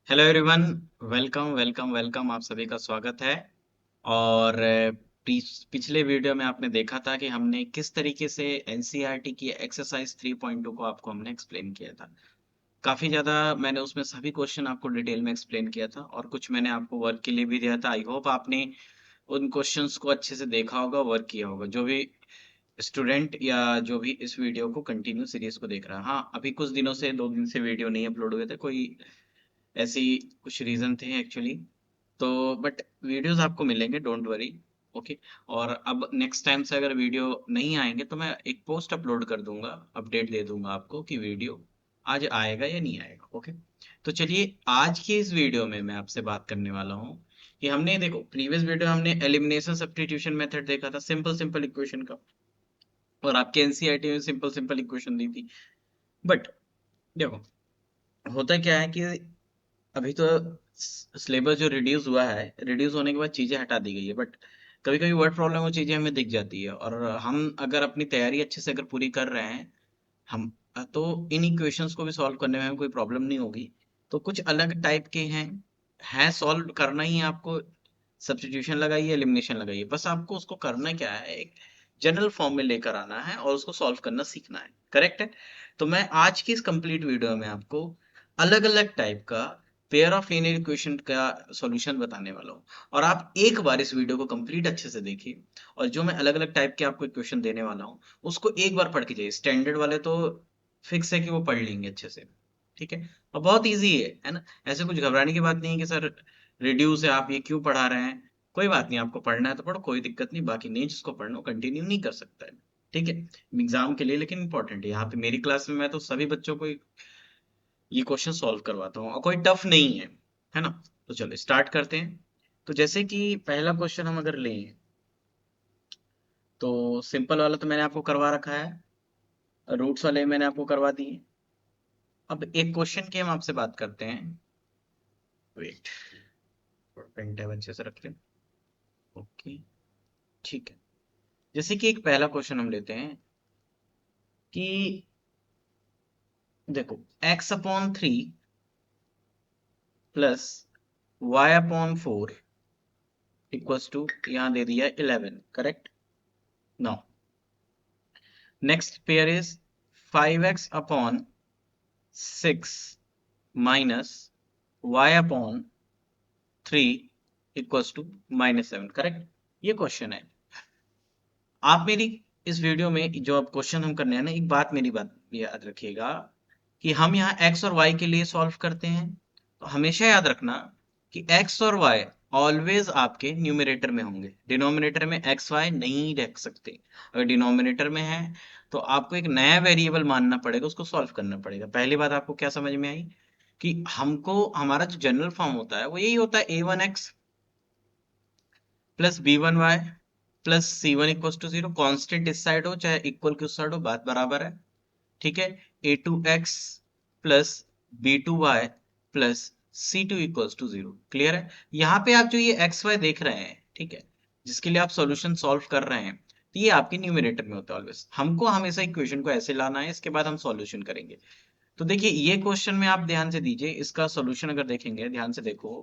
Hello everyone. Welcome welcome welcome, आप सभी का स्वागत है। और पिछले वीडियो में आपने देखा था कि हमने किस तरीके से एनसीईआरटी की एक्सरसाइज 3.2 को आपको हमने एक्सप्लेन किया था। काफ़ी ज़्यादा मैंने उसमें सभी क्वेश्चन आपको डिटेल में एक्सप्लेन किया था और कुछ मैंने आपको वर्क के लिए भी दिया था। आई होप आपने उन क्वेश्चंस को अच्छे से देखा होगा, वर्क किया होगा। जो भी स्टूडेंट या जो भी इस वीडियो को कंटिन्यू सीरीज को देख रहा है, हाँ अभी कुछ दिनों से 2 दिन से वीडियो नहीं अपलोड हुए थे, कोई ऐसी कुछ रीजन थे एक्चुअली। तो बट वीडियोस आपको मिलेंगे, डोंट वरी। ओके। और अब नेक्स्ट टाइम से अगर वीडियो नहीं आएंगे तो मैं एक पोस्ट अपलोड कर दूंगा, अपडेट दे दूंगा आपको कि वीडियो आज आएगा या नहीं आएगा। ओके। तो चलिए, आज की इस वीडियो में मैं आपसे बात करने वाला हूँ कि हमने देखो प्रीवियस वीडियो हमने एलिमिनेशन सब्स्टिट्यूशन मेथड देखा था, सिंपल सिंपल इक्वेशन का। और आपके एनसीईआरटी में सिंपल सिंपल इक्वेशन दी थी। बट देखो, होता क्या है कि अभी तो सिलेबस जो रिड्यूस हुआ है, रिड्यूस होने के बाद चीजें हटा दी गई है, बट कभी कभी वर्ड प्रॉब्लम वो चीजें हमें दिख जाती है। और हम अगर अपनी तैयारी अच्छे से अगर पूरी कर रहे हैं, हम तो इन इक्वेशंस को भी सॉल्व करने में हमें कोई प्रॉब्लम नहीं होगी। तो कुछ अलग टाइप के हैं सॉल्व करना ही है आपको। सब्स्टिट्यूशन लगाइए, एलिमिनेशन लगाइए, बस आपको उसको करना क्या है, एक जनरल फॉर्म में लेकर आना है और उसको सॉल्व करना सीखना है। करेक्ट है। तो मैं आज की इस कंप्लीट वीडियो में आपको अलग अलग टाइप का पेयर ऑफ लीनियर इक्वेशन का सॉल्यूशन बताने वाला हूँ। और आप एक बार इस वीडियो को कंप्लीट अच्छे से देखिए, और जो मैं अलग अलग टाइप के आपको इक्वेशन देने वाला हूँ उसको एक बार पढ़ के जाइए। स्टैंडर्ड वाले तो फिक्स है कि वो पढ़ लेंगे अच्छे से। ठीक है। और बहुत इजी है ना। ऐसे कुछ घबराने की बात नहीं है कि सर रिड्यूस है, आप ये क्यों पढ़ा रहे हैं। कोई बात नहीं, आपको पढ़ना है तो पढ़ो, कोई दिक्कत नहीं। बाकी नहीं जिसको पढ़ना वो कंटिन्यू नहीं कर सकता है। ठीक है। एग्जाम के लिए लेकिन इंपॉर्टेंट है। यहाँ पे मेरी क्लास में मैं तो सभी बच्चों को ये क्वेश्चन सॉल्व करवाता हूँ और कोई टफ नहीं है ना। तो चलो स्टार्ट करते हैं। तो जैसे कि पहला क्वेश्चन हम अगर लें, तो सिंपल वाला तो मैंने आपको करवा रखा है, रूट्स वाले मैंने आपको करवा दिए। अब एक क्वेश्चन की हम आपसे बात करते हैं। वेट, पेन टैब अच्छे से रख लें। ओके। ठीक है। जैसे कि एक पहला क्वेश्चन हम लेते हैं कि देखो, x/3 plus y/4 equals to, यहाँ दे दिया 11। Correct. Now next pair is 5x/6 minus y/3 equals to -7। Correct. ये क्वेश्चन है। आप मेरी इस वीडियो में जो अब क्वेश्चन हम करने हैं ना, एक बात मेरी बात याद रखिएगा कि हम यहाँ x और y के लिए सॉल्व करते हैं। तो हमेशा याद रखना कि x और y ऑलवेज आपके न्यूमरेटर में होंगे, डिनोमिनेटर में एक्स वाई नहीं रख सकते। अगर डिनोमिनेटर में है तो आपको एक नया वेरिएबल मानना पड़ेगा, उसको सॉल्व करना पड़ेगा। पहली बात आपको क्या समझ में आई कि हमको हमारा जो जनरल फॉर्म होता है वो यही होता है, a1x plus b1y plus c1 equal to 0। Constant इस साइड हो चाहे इक्वल की उस साइड हो, बात बराबर है। ठीक है। a2x plus b2y plus c2 equals to 0। Clear है। यहाँ पे आप जो ये एक्स वाई देख रहे हैं, ठीक है, जिसके लिए आप सॉल्यूशन सॉल्व कर रहे हैं, तो ये आपके न्यूमरेटर में होता है ऑलवेज। हमको हमेशा इक्वेशन को ऐसे लाना है, इसके बाद हम सॉल्यूशन करेंगे। तो देखिए, ये क्वेश्चन में आप ध्यान से दीजिए, इसका सॉल्यूशन अगर देखेंगे, ध्यान से देखो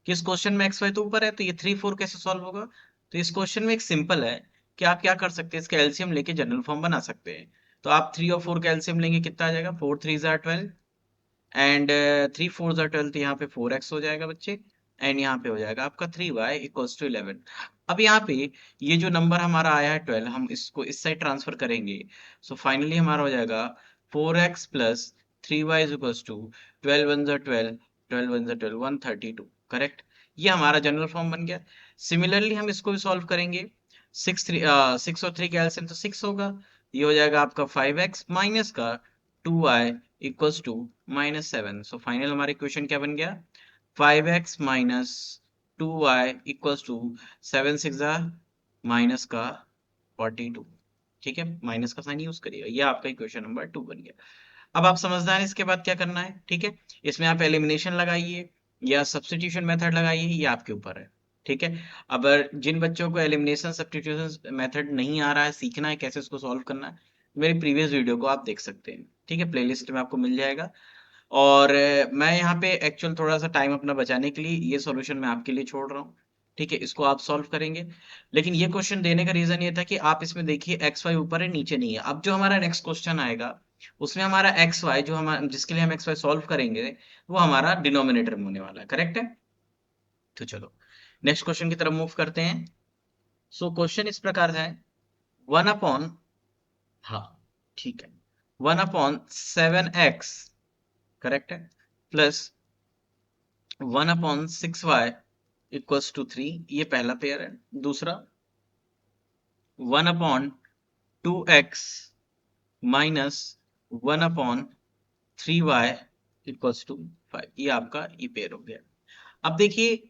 कि इस क्वेश्चन में एक्स वाई तो ऊपर है, तो ये 3 4 कैसे सॉल्व होगा। तो इस क्वेश्चन में एक सिंपल है कि आप क्या कर सकते हैं, इसका एलसीएम लेके जनरल फॉर्म बना सकते हैं। तो आप 3 और 4 का एलसीएम लेंगे, कितना आ जाएगा, 4 3 जार 12 एंड 3 4 जार 12, तो यहाँ पे 4x हो जाएगा बच्चे। एंड यहाँ पे हो जाएगा आपका 3y इक्वल्स टू 11। अब यहाँ पे ये जो नंबर हमारा आया है 12, हम इसको इस साइड ट्रांसफर करेंगे। सो फाइनली हमारा हो जाएगा 4x plus 3y is equals to 12 1 जार 12, 12 1 जार 12, 132। करेक्ट। ये हमारा जनरल फॉर्म बन गया। सिमिलरली हम इसको भी सॉल्व करेंगे। 6 और 3 का एलसीएम तो 6 होगा। ये हो जाएगा आपका 5x माइनस का 2y equals to -7। So final हमारा इक्वेशन क्या बन गया, 5x minus 2y equals to 7 6 minus का 42। ठीक है, माइनस का साइन यूज करिएगा। ये आपका इक्वेशन नंबर 2 बन गया। अब आप समझदार हैं, इसके बाद क्या करना है। ठीक है। इसमें आप एलिमिनेशन लगाइए या सब्स्टिट्यूशन मेथड लगाइए, ये आपके ऊपर है। ठीक है। अब जिन बच्चों को एलिमिनेशन सब्स्टिट्यूशन मेथड नहीं आ रहा है, सीखना है कैसे उसको सॉल्व करना है, मेरी प्रीवियस वीडियो को आप देख सकते हैं। ठीक है, प्लेलिस्ट में आपको मिल जाएगा। और मैं यहाँ पे एक्चुअल थोड़ा सा टाइम अपना बचाने के लिए ये सॉल्यूशन मैं आपके लिए छोड़ रहा हूँ। ठीक है, इसको आप सॉल्व करेंगे। लेकिन ये क्वेश्चन देने का रीजन ये था कि आप इसमें देखिए एक्स वाई ऊपर है नीचे नहीं है। अब जो हमारा नेक्स्ट क्वेश्चन आएगा उसमें हमारा एक्स वाई जो हम जिसके लिए हम एक्स वाई सॉल्व करेंगे वो हमारा डिनोमिनेटर में होने वाला है। करेक्ट है? तो चलो नेक्स्ट क्वेश्चन की तरफ मूव करते हैं। सो क्वेश्चन इस प्रकार है, वन अपॉन, हाँ ठीक है, 1/7x, करेक्ट है, प्लस 1/6y इक्वल्स टू 3, ये पहला पेयर है। दूसरा 1/2x minus 1/3y equals to 5, ये आपका ये पेयर हो गया। अब देखिए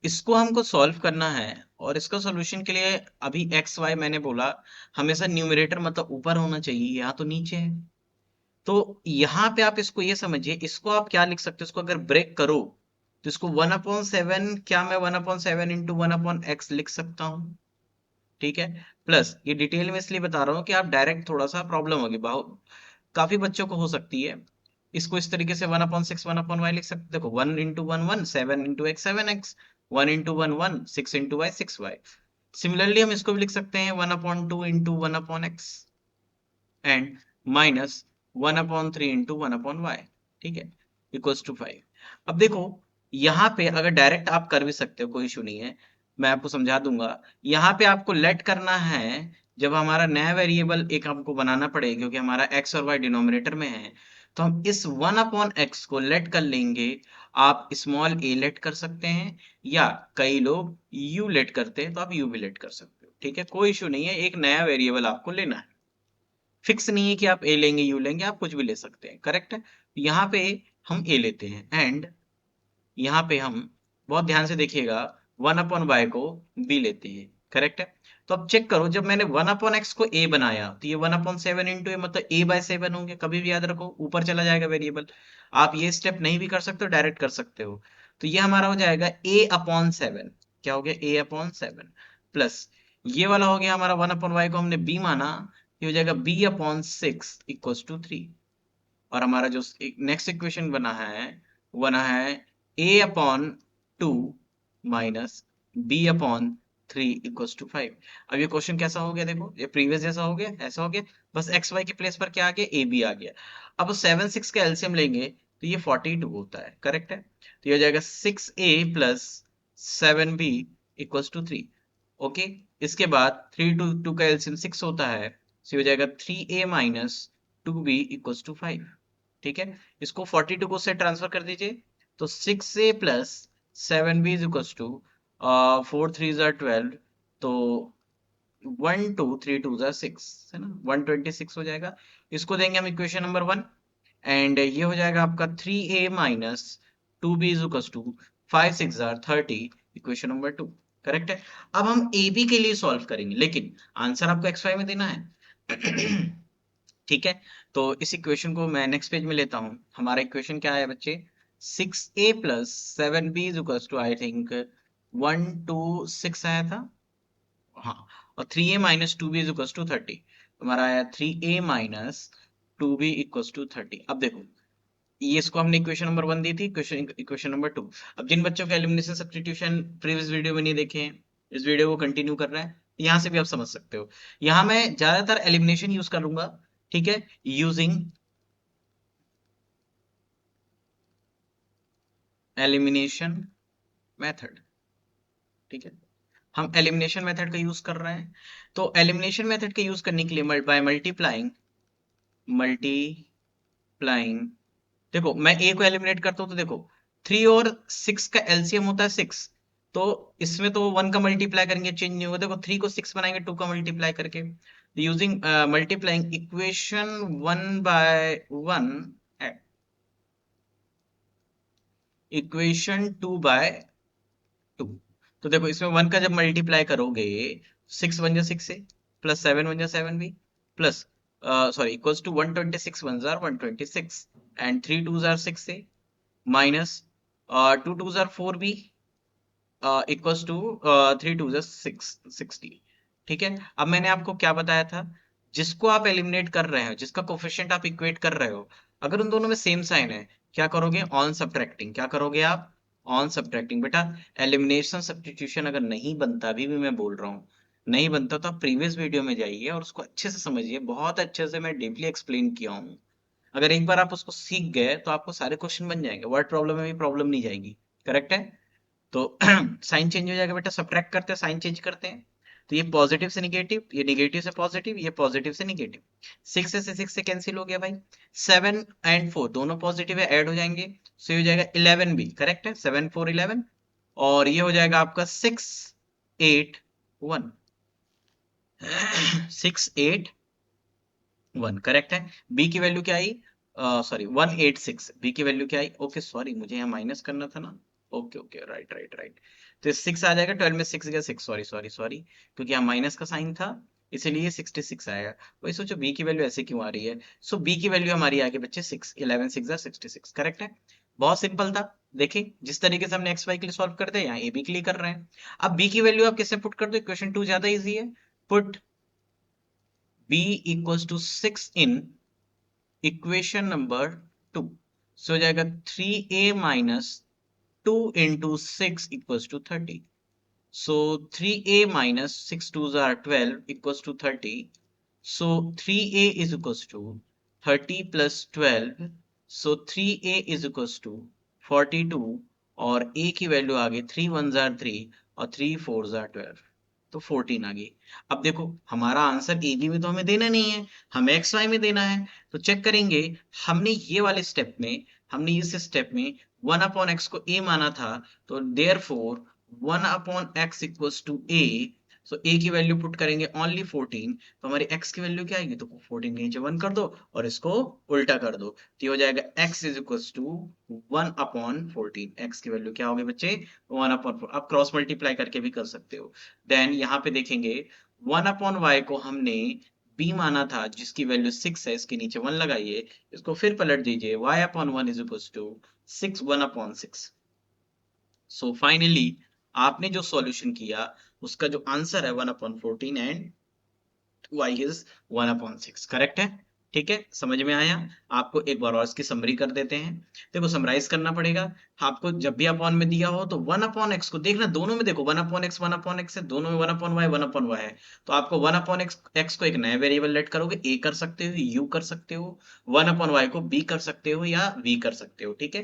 इसको हमको सॉल्व करना है और इसका सॉल्यूशन के लिए अभी एक्स वाई मैंने बोला हमेशा न्यूमरेटर मतलब ऊपर होना चाहिए, यहाँ तो नीचे है। तो यहाँ पे आप इसको ये समझिए, इसको आप क्या लिख सकते हो, इसको अगर ब्रेक करो तो इसको 1/7, क्या मैं 1/7 इंटू 1/x लिख सकता हूँ? ठीक है, प्लस ये डिटेल में इसलिए बता रहा हूँ कि आप डायरेक्ट थोड़ा सा प्रॉब्लम होगी, बहुत काफी बच्चों को हो सकती है। इसको इस तरीके से 1/6 1/y लिख सकते, देखो 1 into 1 7 into x 7x, 1 into 1 6 into y 6y। Similarly हम इसको भी लिख सकते हैं 1/2 into 1/x and minus 1/3 into 1/y। ठीक है, इक्वल्स टू 5। अब देखो यहाँ पे अगर डायरेक्ट आप कर भी सकते हो, कोई इशू नहीं है, मैं आपको समझा दूंगा। यहाँ पे आपको लेट करना है, जब हमारा नया वेरिएबल एक हमको बनाना पड़ेगा क्योंकि हमारा x और y डिनोमिनेटर में है, तो हम इस 1/x को लेट कर लेंगे। आप स्मॉल a लेट कर सकते हैं या कई लोग u लेट करते हैं तो आप u भी लेट कर सकते हो। ठीक है, कोई इशू नहीं है, एक नया वेरिएबल आपको लेना है। फिक्स नहीं है कि आप ए लेंगे यू लेंगे, आप कुछ भी ले सकते हैं। करेक्ट है, यहाँ पे हम ए लेते हैं एंड यहाँ पे हम बहुत ध्यान से देखिएगा 1/y को बी लेते हैं। करेक्ट है, तो अब चेक करो, जब मैंने 1/x को a बनाया तो ये 1/7 इंटू ए मतलब a/7 होंगे। कभी भी याद रखो ऊपर चला जाएगा वेरिएबल। आप ये स्टेप नहीं भी कर सकते हो, डायरेक्ट कर सकते हो। तो ये हमारा हो जाएगा a/7, क्या हो गया a/7 प्लस ये वाला हो गया हमारा 1/y को हमने b माना, ये हो जाएगा b/6 इक्वल्स टू 3। और हमारा जो नेक्स्ट इक्वेशन बना है a/2 minus b/3 equals to 5। अब ये क्वेश्चन कैसा हो गया, देखो ये प्रीवियस जैसा हो गया, ऐसा हो गया, बस एक्स वाई के प्लेस पर क्या आ गया, ए बी आ गया। अब 7 6 का एलसीएम लेंगे तो ये 42 होता है। करेक्ट है, तो ये हो जाएगा 6a plus 7b equals to 3। Okay, इसके बाद 3 टू 2 का एलसीएम 6 होता है, तो ये हो जाएगा 3a minus 2b equals to 5। ठीक है, इसको 42 को से ट्रांसफर कर दीजिए, तो 6a plus 7b is equals to 4 3 जार 12, तो 1 2 3 2 जार 6 है ना, 126 हो जाएगा। इसको देंगे हम इक्वेशन नंबर 1 एंड ये हो जाएगा आपका 3a minus 2b is equals to 5 6 जार 30, इक्वेशन नंबर 2। करेक्ट है, अब हम ए बी के लिए सॉल्व करेंगे लेकिन आंसर आपको एक्स वाई में देना है। ठीक है, तो इस इक्वेशन को मैं नेक्स्ट पेज में लेता हूँ। हमारा इक्वेशन क्या है बच्चे, 6a plus 7b is equals to I think 126 आया था, हाँ, और 3a minus 2b is equals to 30, हमारा आया 3a minus 2b equals to 30। अब देखो ये इसको हमने इक्वेशन नंबर 1 दी थी, इक्वेशन इक्वेशन नंबर 2। अब जिन बच्चों का एलिमिनेशन सब्स्टिट्यूशन प्रीवियस वीडियो में नहीं देखे हैं, इस वीडियो को कंटिन्यू कर रहे हैं, यहाँ से भी आप समझ सकते हो। यहाँ मैं ज्यादातर एलिमिनेशन यूज करूंगा। ठीक है, यूजिंग एलिमिनेशन मेथड। ठीक है, हम एलिमिनेशन मेथड का यूज कर रहे हैं, तो एलिमिनेशन मेथड का यूज करने के लिए बाय मल्टीप्लाइंग मल्टीप्लाइंग, देखो मैं ए को एलिमिनेट करता हूं तो देखो 3 और 6 का एलसीएम होता है 6, तो इसमें तो 1 का मल्टीप्लाई करेंगे चेंज नहीं होगा। देखो 3 को 6 बनाएंगे 2 का मल्टीप्लाई करके, यूजिंग मल्टीप्लाइंग इक्वेशन 1/1 इक्वेशन 2/2। तो देखो इसमें 1 का जब मल्टीप्लाई करोगे 6 1 जा 6 से, प्लस 7 1 जा 7 भी, प्लस सॉरी इक्वल्स टू 126 1 जार 126 एंड 3 2 जार 6 से, माइनस 2 2 जार 4 भी इक्वल्स टू 3 2 जार 6 60। ठीक है, अब मैंने आपको क्या बताया था, जिसको आप एलिमिनेट कर रहे हो, जिसका कोफिशिएंट आप इक्वेट कर रहे हो, अगर उन दोनों में सेम साइन है, क्या करोगे? On subtracting. क्या करोगे आप? On subtracting. बेटा एलिमिनेशन सब्स्टिट्यूशन अगर नहीं बनता, अभी भी मैं बोल रहा हूँ, नहीं बनता तो आप प्रीवियस वीडियो में जाइए और उसको अच्छे से समझिए, बहुत अच्छे से मैं डीपली एक्सप्लेन किया हूँ। अगर एक बार आप उसको सीख गए तो आपको सारे क्वेश्चन बन जाएंगे, वर्ड प्रॉब्लम में भी प्रॉब्लम नहीं जाएगी। करेक्ट है? तो साइन चेंज हो जाएगा बेटा, सब्ट्रैक्ट करते हैं, साइन चेंज करते हैं। तो ये पॉजिटिव से निगेटिव, ये निगेटिव से पॉजिटिव, ये पॉजिटिव से निगेटिव। 6 से 6 से कैंसिल हो गया भाई। 7 एंड 4 दोनों पॉजिटिव है, ऐड हो जाएंगे। सो ये हो जाएगा 11 भी करेक्ट है, 7 4 11। और ये हो जाएगा आपका 6 8 1। 6 8 1 करेक्ट है। बी की वैल्यू क्या आई? सॉरी 186, बी की वैल्यू क्या आई? ओके सॉरी, मुझे यहाँ माइनस करना था ना। Okay okay, right right right. तो 6 आ जाएगा, 12 में 6 गया 6, सॉरी सॉरी सॉरी, क्योंकि यहाँ माइनस का साइन था, इसीलिए 66 आएगा। वही सोचो बी की वैल्यू ऐसे क्यों आ रही है। सो बी की वैल्यू हमारी आ गई बच्चे 6, 11 6 66 करेक्ट है। बहुत सिंपल था। देखिए जिस तरीके से हमने एक्स वाई के लिए सॉल्व करते हैं, यहाँ ए बी के लिए कर रहे हैं। अब बी की वैल्यू आप कैसे पुट कर दो? क्वेश्चन 2 ज्यादा इजी है। Put b equals to 6 in equation number 2। So हो जाएगा 3a minus 2 into 6 equals to 30। So 3a minus 6 2s are 12 equals to 30. So 3a is equals to 30 plus 12. So 3a is equals to 42, और a की value आ गई 3 1s are 3 और 3 4s are 12, तो 14 आ गई। अब देखो हमारा आंसर ए बी में तो हमें देना नहीं है, हमें एक्स वाई में देना है। तो चेक करेंगे, हमने ये वाले स्टेप में, हमने इस स्टेप में 1/x को a माना था, तो therefore 1/x equals to a। So a की वैल्यू पुट करेंगे ओनली 14, तो हमारी x की वैल्यू क्या आएगी? तो 14 के नीचे 1 कर दो और इसको उल्टा कर दो, तो ये हो जाएगा x is equals to 1/14। x की वैल्यू क्या होगी बच्चे? 1/4। आप क्रॉस मल्टीप्लाई करके भी कर सकते हो। देन यहाँ पे देखेंगे 1/y को हमने b माना था, जिसकी वैल्यू 6 है, इसके नीचे 1 लगाइए, इसको फिर पलट दीजिए, y/1 is equals to 6 1/6। So finally आपने जो सॉल्यूशन किया उसका जो आंसर है 1/14 एंड y इज 1/6 करेक्ट है। ठीक है, समझ में आया? आपको एक बार और इसकी समरी कर देते हैं। देखो समराइज करना पड़ेगा आपको, जब भी अपॉन में दिया हो तो 1/x को देखना, दोनों में देखो 1/x है, दोनों में 1/y है। तो आपको 1/x को एक नया वेरिएबल लेट करोगे, a कर सकते हो, u कर सकते हो, 1/y को b कर सकते हो या v कर सकते हो। ठीक है,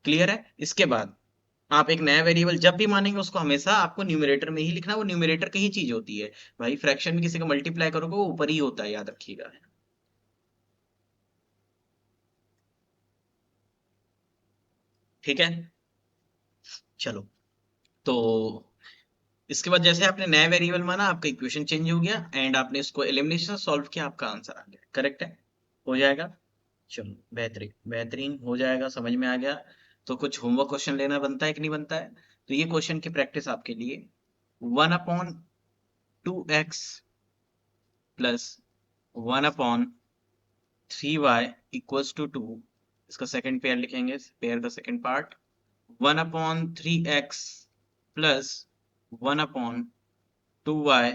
क्लियर है? इसके बाद आप एक नया वेरिएबल जब भी मानेंगे उसको हमेशा आपको न्यूमरेटर में ही लिखना, वो न्यूमरेटर की ही चीज होती है भाई। फ्रैक्शन में किसी का मल्टीप्लाई करोगे वो ऊपर ही होता है, याद रखिएगा। ठीक है, चलो। तो इसके बाद जैसे आपने नया वेरिएबल माना, आपका इक्वेशन चेंज हो गया एंड आपने इसको एलिमिनेशन सॉल्व किया, आपका आंसर आ गया। करेक्ट है? हो जाएगा। चलो बेहतरीन बेहतरीन हो जाएगा, समझ में आ गया। तो कुछ होमवर्क क्वेश्चन लेना बनता है कि नहीं बनता है? तो ये क्वेश्चन की प्रैक्टिस आपके लिए, 1/2x plus 1/3y equals to 2। इसका सेकंड पेयर लिखेंगे, pair the second part, 1/3x plus 1/2y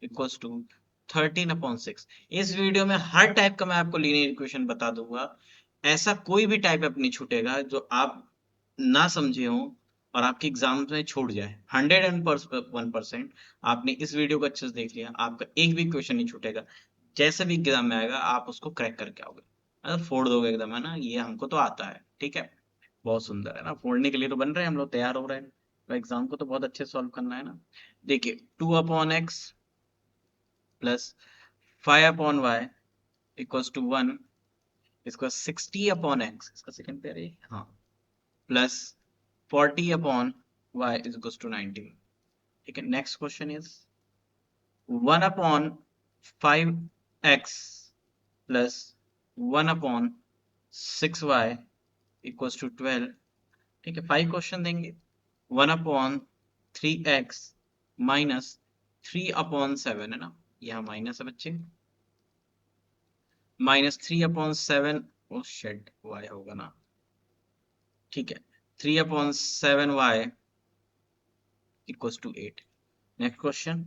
equals to 13/6। इस वीडियो में हर टाइप का मैं आपको लीनियर इक्वेशन बता दूंगा, ऐसा कोई भी टाइप अब नहीं छूटेगा जो आप ना समझे हो और आपके एग्जाम में छूट जाए। 101%। आपने इस वीडियो को अच्छे से देख लिया, आपका एक भी क्वेश्चन नहीं छूटेगा। जैसे भी एग्जाम में आएगा आप उसको क्रैक करके आओगे, मतलब फोड़ दोगे एकदम, है ना? ये हमको तो आता है। ठीक है, बहुत सुंदर है ना, फोड़ने के लिए तो बन रहे हैं हम लोग, तैयार हो रहे हैं। तो एग्जाम को तो बहुत अच्छे से सॉल्व करना है ना। देखिए 2/x plus 5/y equals to 1, इसको 60/x, इसका सेकंड पेयर है हाँ, plus 40/y is equals to 90। ठीक है, next question is 1/5x plus 1/6y equals to 12। ठीक है, 5 क्वेश्चन देंगे। 1/3x माइनस 3/7 है ना, यहाँ माइनस है बच्चे, -3/7, ओ शेट y होगा ना। ठीक है, 3/7y equals to 8। Next question,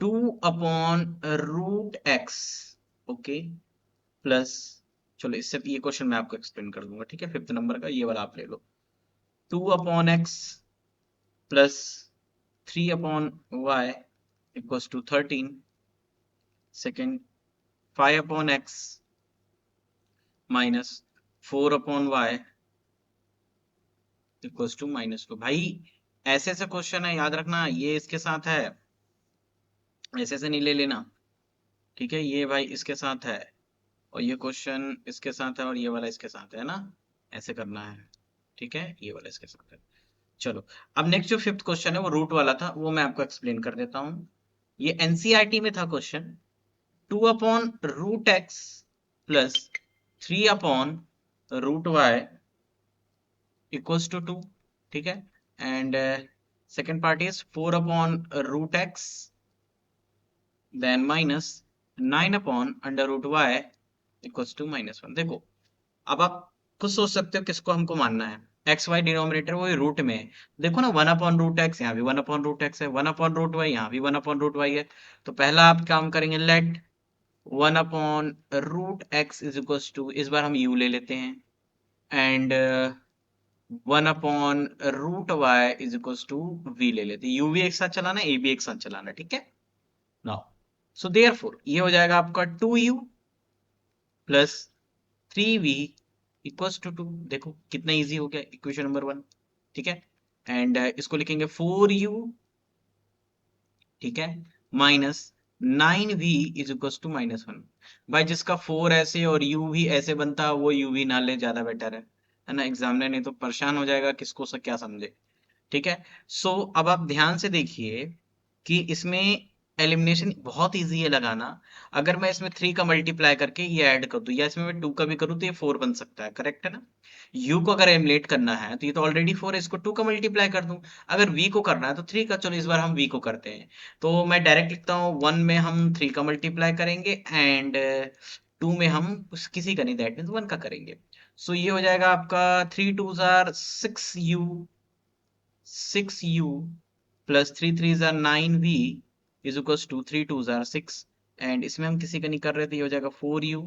2/√x, okay, plus, चलो इससे ये क्वेश्चन मैं आपको एक्सप्लेन कर दूंगा, ठीक है, 5th नंबर का ये वाला आप ले लो। 2/x plus 3/y equals to 13। Second, 5/x minus 4/y equals to -2। भाई ऐसे ऐसे क्वेश्चन है, याद रखना, ये इसके साथ है, ऐसे ऐसे नहीं ले लेना, ठीक है, ये भाई इसके साथ है, और ये क्वेश्चन इसके साथ है, और ये वाला इसके साथ है ना, ऐसे करना है, ठीक है, ये वाला इसके साथ है। चलो, अब नेक्स्ट जो 5th क्वेश्चन है वो रूट वाला था, वो मैं आपको एक्सप्लेन कर देता हूँ। ये एनसीईआरटी में था question. 2/√x plus 3/√y equals to 2, ठीक है, and second part is 4/√x then minus 9/√y equals to -1। देखो, अब आप खुद सोच सकते हो किसको हमको मानना है। एक्स वाई डिनोमिनेटर वो रूट में है, देखो ना, 1/√x यहाँ भी 1/√x है, 1/√y यहाँ भी 1/√y है। तो पहला आप काम करेंगे, late 1/√x is equal to, इस बार हम u ले लेते हैं, and 1/√y is equal to v ले लेते हैं। u भी एक साथ चलाना, a भी एक साथ चलाना, ठीक है। नाउ सो देयरफॉर ये हो जाएगा आपका 2u plus 3v equals to 2। देखो कितना इजी हो गया, इक्वेशन नंबर 1, ठीक है, एंड इसको लिखेंगे 4u, ठीक है, minus 9v is equal to -1। भाई जिसका 4 ऐसे और u भी ऐसे बनता है, वो u भी ना ले, ज्यादा बेटर है ना, एग्जामिनर नहीं तो परेशान हो जाएगा, किसको सब क्या समझे, ठीक है। सो अब आप ध्यान से देखिए कि इसमें एलिमिनेशन बहुत इजी है लगाना। अगर मैं इसमें 3 का मल्टीप्लाई करके ये ऐड कर दूं, या इसमें मैं 2 का भी करूँ तो ये 4 बन सकता है, करेक्ट है ना। u को अगर एलिमिनेट करना है तो ये तो ऑलरेडी 4 है, इसको 2 का मल्टीप्लाई कर दूं। अगर v को करना है तो 3 का, चलो इस बार हम v को करते हैं, तो मैं डायरेक्ट लिखता हूँ 1 में हम 3 का मल्टीप्लाई करेंगे, एंड 2 में हम किसी का नहीं, दैट मीन्स 1 का करेंगे। सो ये हो जाएगा आपका 3 2 जार 6u, 6u प्लस 3 3 जार 9v इज इक्वल टू 3 2 जार 6, एंड इसमें हम किसी का नहीं कर रहे थे, ये हो जाएगा 4u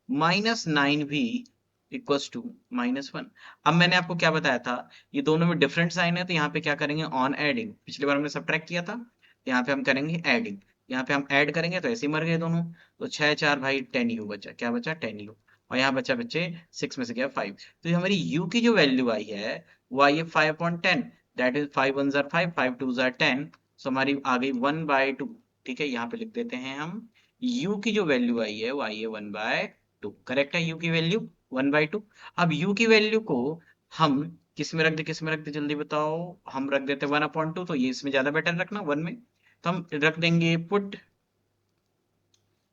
minus 9v equals to -1। अब मैंने आपको क्या बताया था, ये दोनों में डिफरेंट साइन है, तो यहाँ पे क्या करेंगे, ऑन एडिंग, पिछली बार हमने सब्ट्रैक्ट किया था, यहाँ पे हम करेंगे एडिंग, यहाँ पे हम ऐड करेंगे तो ऐसे ही मर गए दोनों। तो 6 4 भाई 10u बचा, क्या बचा, 10u, और यहाँ बचा बच्चे 6 में से क्या 5। तो ये हमारी u की जो वैल्यू आई है वो आई है 5/10, दैट इज 5 1 जार 5, 5 2 जार 10, सो हमारी आ गई 1/2, ठीक है, यहाँ पे लिख देते हैं हम, u की जो वैल्यू आई है वो आई है 1/2, करेक्ट है, u की वैल्यू 1/2। अब u की वैल्यू को हम किस में रख दे, किस में रख दे, जल्दी बताओ, हम रख देते 1/2, तो ये इसमें ज्यादा बेटर रखना 1 में, तो हम रख देंगे put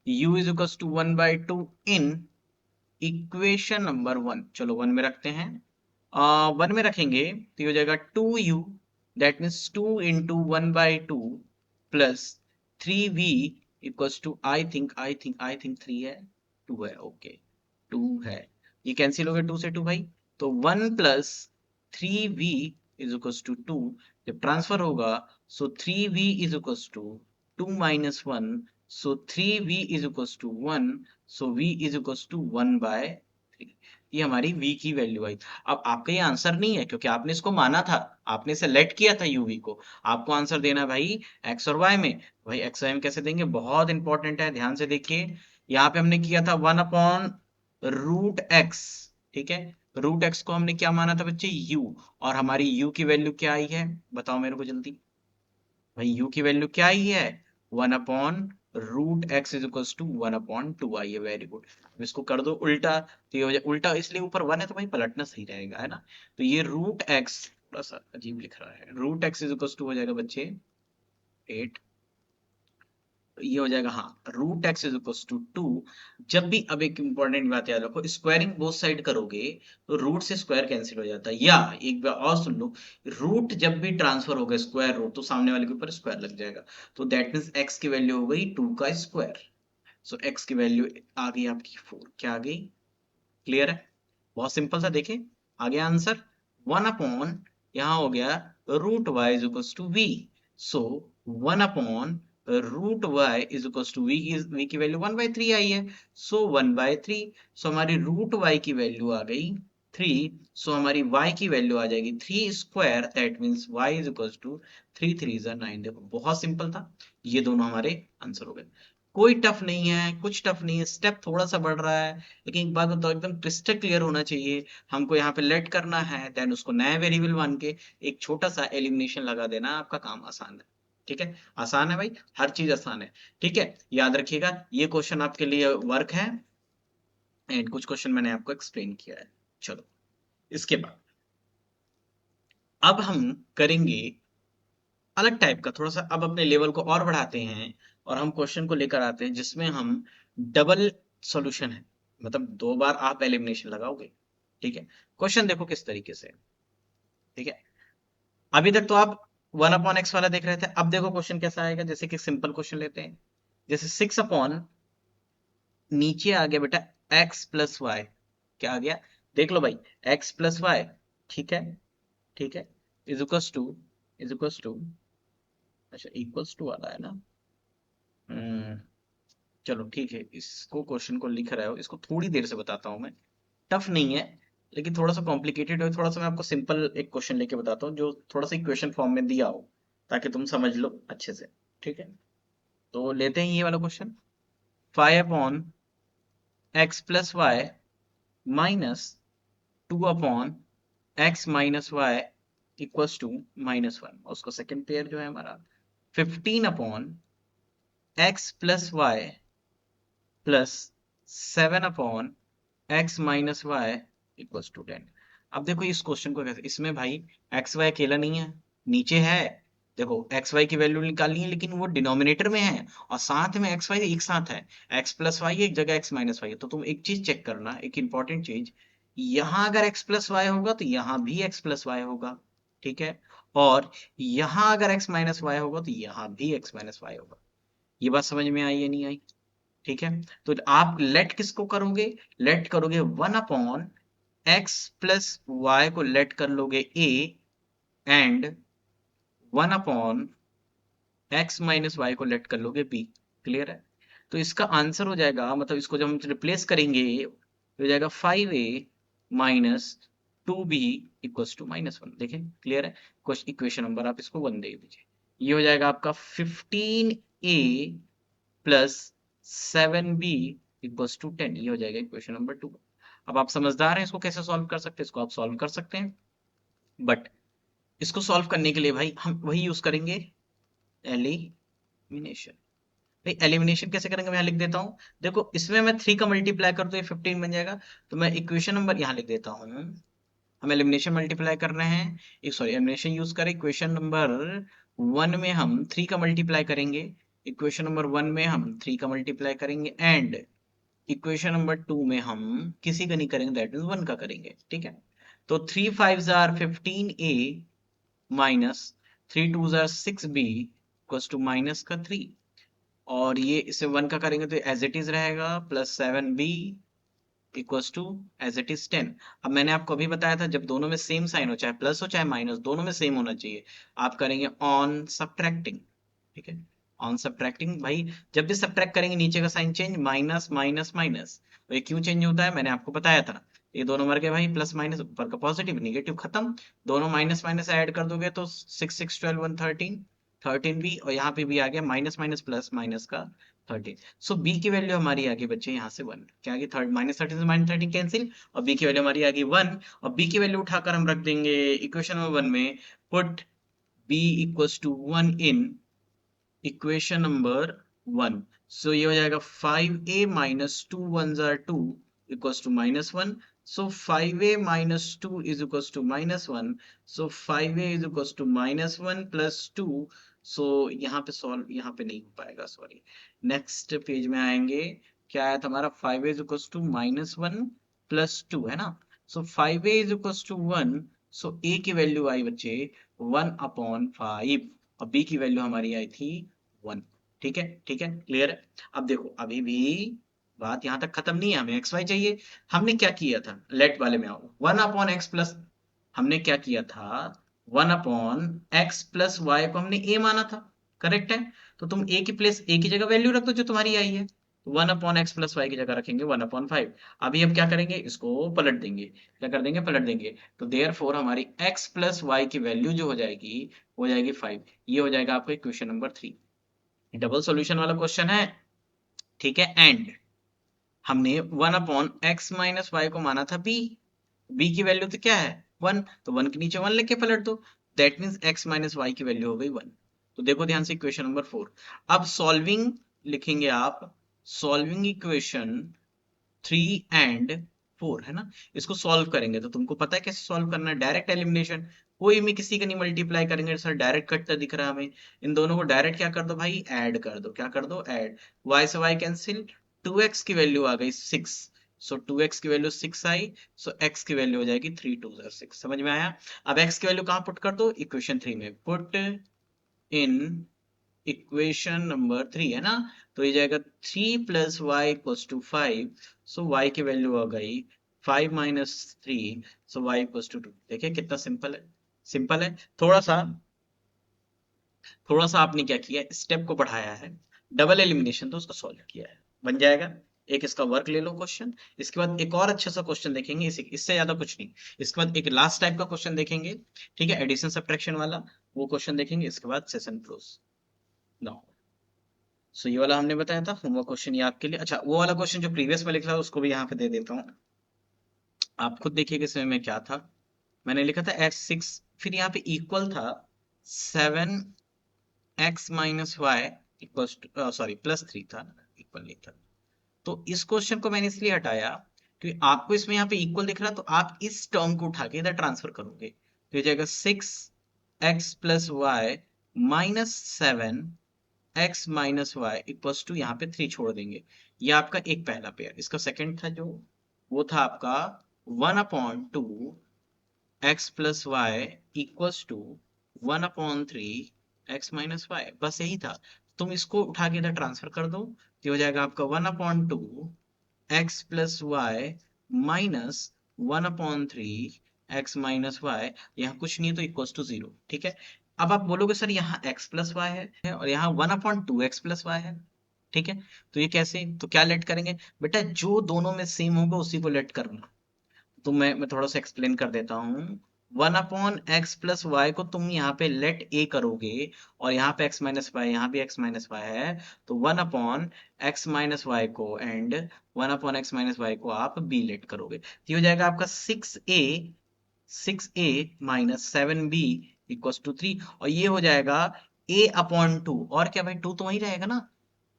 u is equal to 1/2 in equation number 1। चलो 1 में रखते हैं, 1 में रखेंगे तो ये हो जाएगा 2u, that means 2 into 1/2 plus 3v equals to, I think 3 है, 2 है, ओके 2 है, ये कैंसिल हो गया 2 से 2 भाई, तो 1 plus 3v is equals to 2, जब ट्रांसफर होगा so 3v is equals to 2 minus 1, so 3v is equals to 1, so v is equals to 1/3। ये हमारी v की वैल्यू आई। अब आपका ये आंसर नहीं है क्योंकि आपने इसको माना था, आपने इसे लेट किया था uv को, आपको आंसर देना है भाई x और y में। भाई x और y में कैसे देंगे, बहुत इंपॉर्टेंट है, ध्यान से देखिए, यहाँ पे हमने किया था 1/√x, ठीक है, रूट एक्स को हमने क्या माना था बच्चे, u, और हमारी u की वैल्यू क्या आई है, बताओ मेरे को जल्दी, भाई u की वैल्यू क्या आई है, 1/√x इज इक्वल टू 1/2 आई है, वेरी गुड। अब इसको कर दो उल्टा, तो ये हो जाए उल्टा, इसलिए ऊपर 1 है तो भाई पलटना सही रहेगा, है ना। तो ये रूट एक्स थोड़ा सा अजीब लिख रहा है, root x is equal to हो जाएगा बच्चे 8, ये हो जाएगा, हाँ, root x is equal to 2। जब भी, अब एक इंपॉर्टेंट बात याद रखो, स्क्वायरिंग बोथ साइड करोगे तो रूट से स्क्वायर कैंसिल हो जाता है, या एक बार और सुन लो, रूट जब भी ट्रांसफर होगा स्क्वायर रूट तो सामने वाले के ऊपर स्क्वायर लग जाएगा, तो दैट मीन्स एक्स की वैल्यू हो गई 2 का स्क्वायर, सो एक्स की वैल्यू आ गई आपकी 4, क्या आ गई, क्लियर है, बहुत सिंपल सा, देखे आ गया आंसर, 1/, यहाँ हो गया root y is equal to v, so 1/√y root y is equal to v की वैल्यू 1/3 आई है, सो 1/3, सो हमारी रूट वाई की वैल्यू आ गई 3, सो हमारी y की वैल्यू आ जाएगी 3 square, that means y is equal to 3 3 9। देखो बहुत सिंपल था, ये दोनों हमारे आंसर हो गए। कोई टफ नहीं है, कुछ टफ नहीं है, स्टेप थोड़ा सा बढ़ रहा है, लेकिन एक बात बताओ, एकदम क्रिस्टल क्लियर होना चाहिए। हमको यहाँ पे लेट करना है, देन उसको नया वेरिएबल मान के एक छोटा सा एलिमिनेशन लगा देना, आपका काम आसान है। ठीक है, आसान है भाई, हर चीज आसान है। ठीक है, याद रखिएगा, ये क्वेश्चन आपके लिए वर्क है, एंड कुछ क्वेश्चन मैंने आपको एक्सप्लेन किया है। चलो, इसके बाद अब हम करेंगे अलग टाइप का, थोड़ा सा अब अपने लेवल को और बढ़ाते हैं, और हम क्वेश्चन को लेकर आते हैं जिसमें हम डबल सॉल्यूशन है, मतलब 2 बार आप एलिमिनेशन लगाओगे। ठीक है, क्वेश्चन देखो किस तरीके से। ठीक है, अभी तक तो आप 1/x वाला देख रहे थे, अब देखो क्वेश्चन कैसा आएगा। जैसे कि सिंपल क्वेश्चन लेते हैं, जैसे 6 अपॉन, नीचे आ गया बेटा x प्लस वाई, क्या आ गया देख लो भाई, x प्लस वाई। ठीक है, ठीक है, is equals to, is equals to, अच्छा इक्वल्स टू वाला है ना। हम्म, चलो ठीक है, इसको क्वेश्चन को लिख रहे हो, इसको थोड़ी देर से बताता हूँ मैं, टफ नहीं है, लेकिन थोड़ा सा कॉम्प्लिकेटेड है। थोड़ा सा मैं आपको सिंपल एक क्वेश्चन लेके बताता हूँ जो थोड़ा सा इक्वेशन फॉर्म में दिया हो, ताकि तुम समझ लो अच्छे से। ठीक है, तो लेते हैं ये वाला question. 5/x plus y minus 2/x minus y equals to -1। उसको सेकेंड पेयर जो है हमारा 15/x plus y plus 7/x minus y equals to 10। अब देखो इस क्वेश्चन को कैसे, इसमें भाई एक्स वाई अकेला नहीं है, नीचे है। देखो एक्स वाई की वैल्यू निकालनी है, लेकिन वो डिनोमिनेटर में है, और साथ में एक्स वाई एक साथ है। एक्स प्लस वाई एक जगह एक्स माइनस वाई है, तो तुम एक चीज चेक करना, एक इंपॉर्टेंट चीज, यहाँ अगर एक्स प्लस वाई होगा तो यहाँ भी एक्स प्लस वाई होगा। ठीक है, और यहाँ अगर एक्स माइनस वाई होगा तो यहाँ भी एक्स माइनस वाई होगा। ये बात समझ में आई या नहीं आई? ठीक है, तो आप लेट किसको करोगे, लेट करोगे 1/x प्लस वाई को लेट कर लोगे a, and 1/x minus y को लेट कर लोगे b। क्लियर है? तो इसका आंसर हो जाएगा, मतलब इसको जब हम रिप्लेस करेंगे हो जाएगा 5a-2b इक्वल्स टू -1। देखें क्लियर है? क्वेश्चन इक्वेशन नंबर आप इसको 1 दे दीजिए, ये हो जाएगा आपका 15a plus 7b equals to 10। ये हो जाएगा इक्वेशन नंबर 2। अब आप समझदार हैं, इसको कैसे सॉल्व कर सकते हैं, इसको आप सॉल्व कर सकते हैं, बट इसको सॉल्व करने के लिए भाई हम वही यूज करेंगे, एलिमिनेशन। भाई एलिमिनेशन कैसे करेंगे, मैं यहाँ लिख देता हूँ। देखो इसमें मैं 3 का मल्टीप्लाई कर दूं ये 15 बन जाएगा, तो मैं इक्वेशन नंबर यहाँ लिख देता हूँ। हम एलिमिनेशन मल्टीप्लाई कर रहे हैं, सॉरी एलिमिनेशन यूज करें, इक्वेशन नंबर 1 में हम 3 का मल्टीप्लाई करेंगे, इक्वेशन नंबर 1 में हम 3 का मल्टीप्लाई करेंगे, एंड इक्वेशन नंबर 2 में हम किसी का नहीं करेंगे, दैट मीन्स 1 का करेंगे। ठीक है, तो 3 5 are 15a minus 3 2 are 6b equals to minus का 3, और ये इसे 1 का करेंगे तो एज इट इज रहेगा, plus 7b equals to as it is 10। अब मैंने आपको अभी बताया था, जब दोनों में सेम साइन हो, चाहे प्लस हो चाहे माइनस, दोनों में सेम होना चाहिए, आप करेंगे ऑन सब्ट्रैक्टिंग। ठीक है, ऑन सब्ट्रैक्टिंग भाई, जब भी सब्ट्रैक्ट करेंगे नीचे का sign change, minus minus minus. तो ये क्यों चेंज होता है, मैंने आपको बताया था। ये दोनों मर गए भाई, प्लस माइनस ऊपर का पॉजिटिव निगेटिव खत्म, दोनों माइनस माइनस ऐड कर दोगे तो 6 6 12 113, 13 भी, और यहाँ पे भी आ गया माइनस माइनस प्लस माइनस का 13। सो बी की वैल्यू हमारी आ गई बच्चे यहाँ से 1, क्या आ गई, -13 से -13 कैंसिल, और बी की वैल्यू हमारी आ गई 1, और बी की वैल्यू उठाकर हम रख देंगे इक्वेशन नंबर 1 में, put b equals to 1 in equation number 1। So ये हो जाएगा 5a minus 2 1s are 2 equals to -1। So 5a minus 2 is equals to -1, so 5a is equals to -1 plus 2। So यहाँ पे सॉल्व, यहाँ पे नहीं हो पाएगा, सॉरी, नेक्स्ट पेज में आएंगे। क्या आया था हमारा, 5a is equals to -1 plus 2 है ना, so 5a is equals to 1, so a की वैल्यू आई बच्चे 1/5, और b की वैल्यू हमारी आई थी 1। ठीक है, ठीक है, क्लियर है? अब देखो अभी भी बात यहाँ तक खत्म नहीं है, हमें एक्स वाई चाहिए। हमने क्या किया था, लेट वाले में आओ, 1/x प्लस, हमने क्या किया था, 1/x प्लस वाई को हमने a माना था, करेक्ट है? तो तुम ए की जगह वैल्यू रख दो जो तुम्हारी आई है। 1/x+y की जगह रखेंगे 1/5। अभी हम क्या करेंगे, इसको पलट देंगे। क्या कर देंगे, पलट देंगे। तो देयरफॉर हमारी x+y की वैल्यू जो हो जाएगी 5। ये हो जाएगा आपका क्वेश्चन नंबर 3। डबल सॉल्यूशन वाला क्वेश्चन है, ठीक है। एंड हमने 1/x-y को माना था b की वैल्यू तो क्या है 1, तो 1 के नीचे 1 लेके पलट दो। दैट मीन्स x-y की वैल्यू हो गई 1। तो देखो ध्यान से इक्वेशन नंबर 4। अब सॉल्विंग लिखेंगे आप, सॉल्विंग इक्वेशन 3 and 4 है ना। इसको सॉल्व करेंगे तो तुमको पता है कैसे सॉल्व करना है, डायरेक्ट एलिमिनेशन। कोई भी किसी का नहीं मल्टीप्लाई करेंगे सर, डायरेक्ट कटता दिख रहा है हमें। इन दोनों को डायरेक्ट क्या कर दो भाई, ऐड कर दो। क्या कर दो, ऐड। y से y कैंसिल, 2x की वैल्यू आ गई 6। सो 2x की वैल्यू 6 आई। सो x की वैल्यू हो जाएगी 3 2 6। समझ में आया। अब x की वैल्यू कहाँ पुट कर दो, इक्वेशन 3 में पुट इन इक्वेशन नंबर 3 है ना। तो ये जाएगा 3 + y = 5। सो y की वैल्यू आ गई 5 - 3। सो y = 2। देखिए कितना सिंपल है, सिंपल है। थोड़ा सा आपने क्या किया, स्टेप को बढ़ाया है। डबल एलिमिनेशन तो उसको सॉल्व किया है, बन जाएगा। एक इसका वर्क ले लो क्वेश्चन। इसके बाद एक और अच्छा सा क्वेश्चन देखेंगे, इससे ज्यादा कुछ नहीं। इसके बाद एक लास्ट टाइप का क्वेश्चन देखेंगे, ठीक है, एडिशन सब्ट्रैक्शन वाला। वो क्वेश्चन देखेंगे, इसके बाद सेशन क्लोज। नाउ सो ये वाला हमने बताया था होमवर्क क्वेश्चन, ये आपके लिए। अच्छा, वो वाला क्वेश्चन जो प्रीवियस में लिखा था उसको भी यहाँ पे दे देता हूँ। आप खुद देखिए कि इसमें में क्या था। मैंने लिखा था x6, फिर यहाँ पे इक्वल था 7x - y इक्वल्स, सॉरी +3 था, इक्वल नहीं था। तो इस क्वेश्चन को मैंने इसलिए हटाया क्योंकि आपको इसमें यहाँ पे इक्वल दिख रहा, तो आप इस टर्म को उठा के इधर ट्रांसफर करोगे तो ये जाएगा 6x + y - 7 x - y equals to, यहाँ पे 3 छोड़ देंगे। ये आपका एक पहला पेयर। इसका सेकंड था जो, वो था आपका 1/2 x + y equals to 1/3 x - y। बस यही था। तुम इसको उठा के इधर ट्रांसफर कर दो, तो हो जाएगा आपका 1/2 x + y minus 1/3 x - y। यहाँ कुछ नहीं है तो इक्वल्स टू 0, ठीक है। अब आप बोलोगे सर यहाँ x + y है और यहाँ 1/2 x + y है, ठीक है। तो ये कैसे, तो क्या लेट करेंगे बेटा, जो दोनों में सेम होगा उसी को लेट करना। तो मैं थोड़ा सा एक्सप्लेन कर देता हूँ। 1/x + y को तुम यहाँ पे लेट a करोगे, और यहाँ पे x - y, यहाँ भी x - y है, तो 1/x - y को एंड 1/x - y को आप b लेट करोगे, तो ये हो जाएगा आपका 6a - 7b इक्वल्स टू 3। और ये हो जाएगा a/2। और क्या भाई, 2 तो वही रहेगा ना,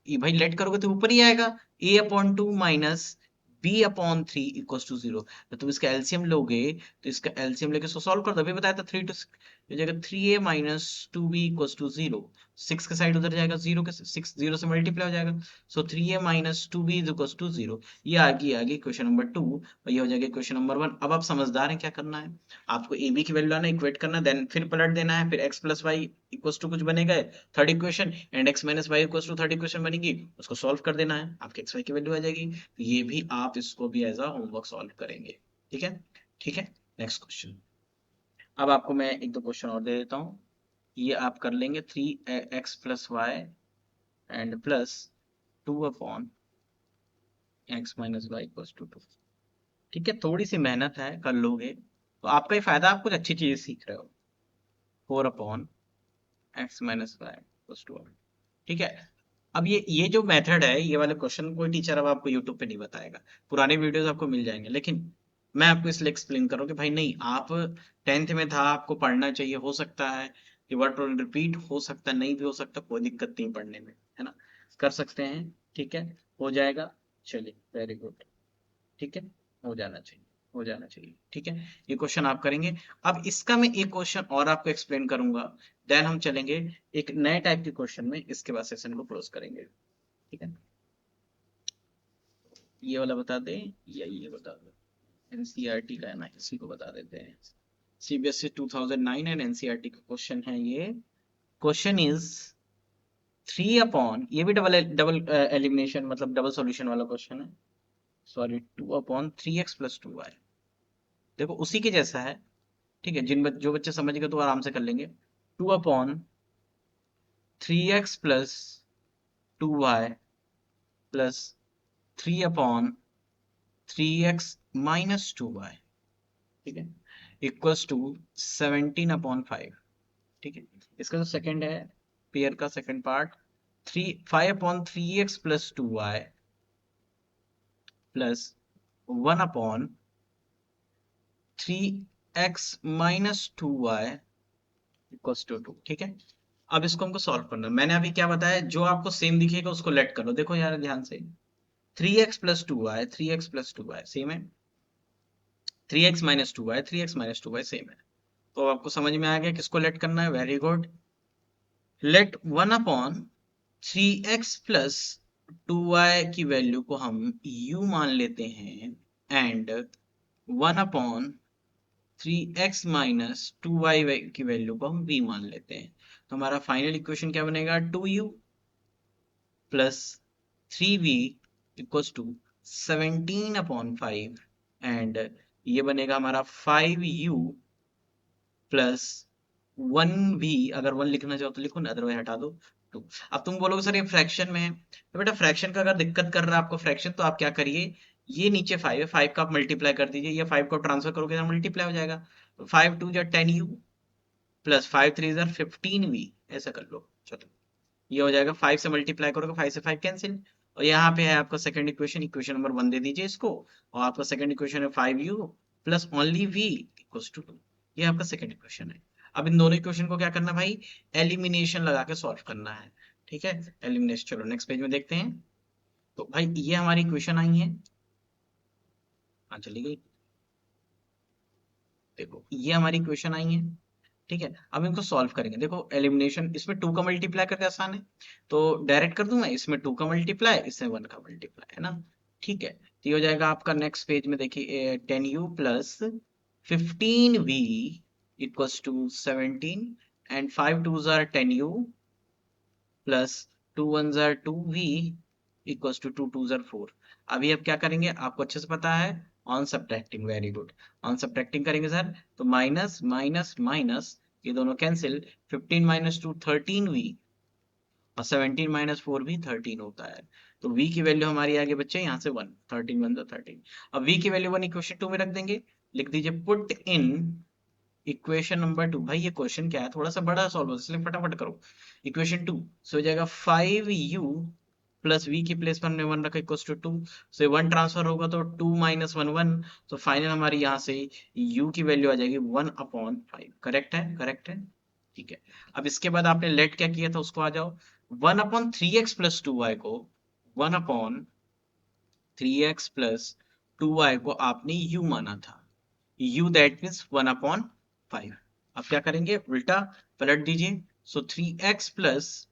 ये भाई लेट करोगे तो ऊपर ही आएगा। a/2 minus b/3 equals to 0। तो तुम इसका एलसीएम लोगे, तो इसका एलसीएम लेके इसको सॉल्व कर दो। अभी बताया था 3 हो जाएगा 3a - 2b इक्वल्स टू 0। 6 के साइड उधर जाएगा, 0 के 6 0 से मल्टीप्लाई हो जाएगा। सो 3a - 2b इक्वल्स टू 0। ये आ गई क्वेश्चन नंबर 2, और ये हो जाएगा क्वेश्चन नंबर 1। अब आप समझदार हैं, क्या करना है आपको, ए बी की वैल्यू लाना, इक्वेट करना, देन फिर पलट देना है, फिर x + y इक्वल्स टू कुछ बनेगा third equation, and x - y equals to third equation बनेगी, उसको सॉल्व कर देना है, आपके x y की वैल्यू आ जाएगी। तो ये भी आप इसको भी एज अ होमवर्क सॉल्व करेंगे, ठीक है। ठीक है, नेक्स्ट क्वेश्चन। अब आपको मैं एक दो क्वेश्चन और दे देता हूँ। ये आप कर लेंगे 3x + y and plus 2/x - y equals to 2। ठीक है, थोड़ी सी मेहनत है, कर लोगे तो आपका ही फायदा, आप कुछ अच्छी चीजें सीख रहे हो। 4/x - y इक्वल्स टू 1, ठीक है। अब ये जो मेथड है, ये वाले क्वेश्चन कोई टीचर अब आपको यूट्यूब पे नहीं बताएगा, पुराने वीडियोस आपको मिल जाएंगे, लेकिन मैं आपको इसलिए एक्सप्लेन करूँ कि भाई नहीं, आप 10th में था, आपको पढ़ना चाहिए। हो सकता है रिवर्ट और रिपीट, हो सकता है नहीं भी हो सकता, कोई दिक्कत नहीं पढ़ने में, है ना, कर सकते हैं, ठीक है, हो जाएगा। चलिए, वेरी गुड, ठीक है, हो जाना चाहिए, हो जाना चाहिए, ठीक है। ये क्वेश्चन आप करेंगे। अब इसका मैं एक क्वेश्चन और आपको एक्सप्लेन करूंगा, देन हम चलेंगे एक नए टाइप के क्वेश्चन में, इसके बाद सेशन को क्लोज करेंगे, ठीक है। ये वाला बता दें या ये बता दो, एनसीईआरटी का है ना, इसी को बता देते हैं। सीबीएसई 2009 एंड एनसीईआरटी का क्वेश्चन है ये। क्वेश्चन इज 3 ये भी डबल डबल एलिमिनेशन मतलब डबल सॉल्यूशन वाला क्वेश्चन है। Sorry, 2/3x + 2y। देखो उसी के जैसा है, ठीक है। जो बच्चे समझ गए तो आराम से कर लेंगे। 2 3x plus 2y plus 3/3x minus 2y, ठीक है, इक्वल्स टू 17/5, ठीक है। इसका जो सेकंड है पेयर का second part, 5/3x plus 2y plus 1/3x minus 2y equals to 2, ठीक है। अब इसको हमको सॉल्व करना है। मैंने अभी क्या बताया, जो आपको सेम दिखेगा उसको लेट कर लो। देखो यार ध्यान से, 3x प्लस 2y सेम है, 3x माइनस 2y सेम है। तो आपको समझ में आ गया किसको लेट करना है, very good. Late 1/3x plus 2y की वैल्यू को हम u मान लेते हैं एंड 1/3x माइनस 2y की वैल्यू को हम v मान लेते हैं। तो हमारा फाइनल इक्वेशन क्या बनेगा, 2u plus 3v equals to 17/5 and ये बनेगा हमारा 5u प्लस 1v। अगर 1 लिखना चाहो तो लिखो ना, अदरवाइज हटा दो 2। अब तुम बोलोगे सर ये फ्रैक्शन में है, तो बेटा फ्रैक्शन का अगर दिक्कत कर रहा है आपको फ्रैक्शन, तो आप क्या करिए, ये नीचे 5 है, 5 का आप मल्टीप्लाई कर दीजिए, ये 5 को ट्रांसफर करोगे तो मल्टीप्लाई हो जाएगा। 5 2 10u प्लस 5 3 15v, ऐसा कर लो। चलो ये हो जाएगा, 5 से मल्टीप्लाई करोगे, 5 से 5 कैंसिल। और यहाँ पे है आपका सेकंड इक्वेशन, इक्वेशन नंबर 1 दे दीजिए इसको। और आपका सेकंड इक्वेशन है 5u plus only v equals to 2। ये आपका सेकंड इक्वेशन है। अब इन दोनों इक्वेशन को क्या करना है भाई, एलिमिनेशन लगा के सॉल्व करना है, ठीक है। एलिमिनेशन, चलो नेक्स्ट पेज में देखते हैं। तो भाई ये हमारी इक्वेशन आई है, हाँ चली गई, देखो ये हमारी इक्वेशन आई है, ठीक है। अब इनको सॉल्व करेंगे। देखो एलिमिनेशन, इसमें 2 का मल्टीप्लाई करके आसान है, तो डायरेक्ट कर दूं मैं, इसमें 2 का मल्टीप्लाई, इसमें 1 का मल्टीप्लाई, है ना, ठीक है। तो ये हो जाएगा आपका नेक्स्ट पेज में, देखिए 10u plus 15v equals to 17 and 5 2 जार 10u प्लस 2 1 जार 2v इक्वल्स टू 2 2 जार 4। अभी अब क्या करेंगे, आपको अच्छे से पता है, on subtracting, very good. On subtracting करेंगे सर, तो माइनस माइनस माइनस, ये दोनों कैंसिल, 15 माइनस 2 13v और 17 माइनस 4 भी 13 होता है। तो v की वैल्यू हमारी आगे बच्चे यहाँ से 1, 13 1 13। अब v की वैल्यू 1 इक्वेशन 2 में रख देंगे, लिख दीजिए पुट इन इक्वेशन नंबर 2। भाई ये क्वेश्चन क्या है, थोड़ा सा बड़ा सॉल्व हो, इसलिए फटाफट करो। इक्वेशन 2 सो हो जाएगा 5u प्लस v की प्लेस पर हमने 1 रखा इक्वल्स टू 2, सो 1 ट्रांसफर होगा तो 2 माइनस 1 1। तो फाइनल हमारी यहाँ से u की वैल्यू आ जाएगी 1/5। करेक्ट है, करेक्ट है, ठीक है। अब इसके बाद आपने लेट क्या किया था उसको आ जाओ, 1/3x प्लस 2y को 1/3x प्लस 2y को आपने u माना था, u दैट मीन्स 1/5। अब क्या करेंगे, उल्टा पलट दीजिए, सो 3x प्लस